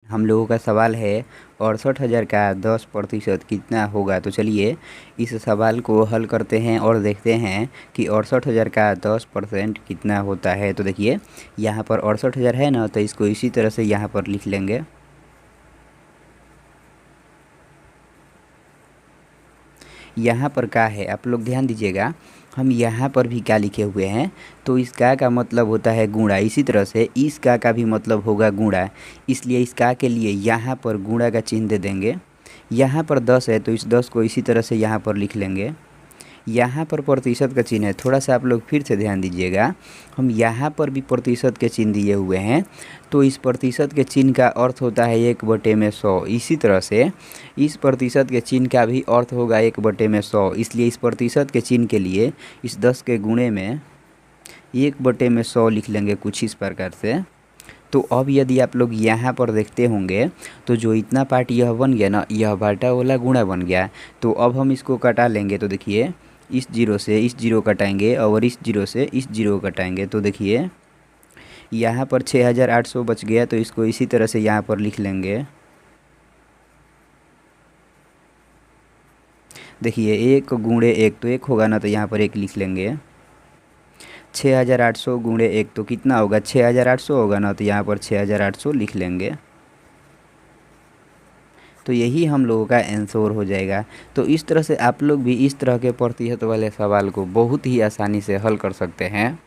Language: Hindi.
हम लोगों का सवाल है 68,000 का 10% कितना होगा। तो चलिए इस सवाल को हल करते हैं और देखते हैं कि 68,000 का 10% कितना होता है। तो देखिए यहाँ पर 68,000 है ना, तो इसको इसी तरह से यहाँ पर लिख लेंगे। यहाँ पर क्या है आप लोग ध्यान दीजिएगा, हम यहाँ पर भी क्या लिखे हुए हैं, तो इस का मतलब होता है गुणा। इसी तरह से इस का भी मतलब होगा गुणा, इसलिए इस के लिए यहाँ पर गुणा का चिन्ह दे देंगे। यहाँ पर 10 है तो इस 10 को इसी तरह से यहाँ पर लिख लेंगे। यहाँ पर प्रतिशत का चिन्ह है, थोड़ा सा आप लोग फिर से ध्यान दीजिएगा, हम यहाँ पर भी प्रतिशत के चिन्ह दिए हुए हैं। तो इस प्रतिशत के चिन्ह का अर्थ होता है 1/100। इसी तरह से इस प्रतिशत के चिन्ह का भी अर्थ होगा 1/100। इसलिए इस प्रतिशत के चिन्ह के लिए इस 10 के गुणे में 1/100 लिख लेंगे कुछ इस प्रकार से। तो अब यदि आप लोग यहाँ पर देखते होंगे तो जो इतना पार्ट यह बन गया ना, यह बाटा वाला गुणा बन गया। तो अब हम इसको कटा लेंगे। तो देखिए इस जीरो से इस जीरो कटाएंगे और इस जीरो से इस जीरो कटाएंगे। तो देखिए यहाँ पर 6,800 बच गया, तो इसको इसी तरह से यहाँ पर लिख लेंगे। देखिए 1 गुणे 1 तो 1 होगा ना, तो यहाँ पर 1 लिख लेंगे। 6,800 गुणे 1 तो कितना होगा, 6,800 होगा ना, तो यहाँ पर 6,800 लिख लेंगे। तो यही हम लोगों का आंसर हो जाएगा। तो इस तरह से आप लोग भी इस तरह के प्रतिशत वाले सवाल को बहुत ही आसानी से हल कर सकते हैं।